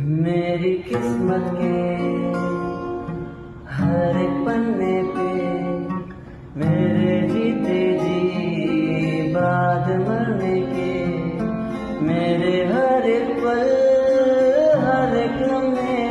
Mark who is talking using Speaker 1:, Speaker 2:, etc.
Speaker 1: मेरी किस्मत के हर एक पन्ने पे मेरे जीते जी बाद मरने के, मेरे हर एक पल हर एक लम्हे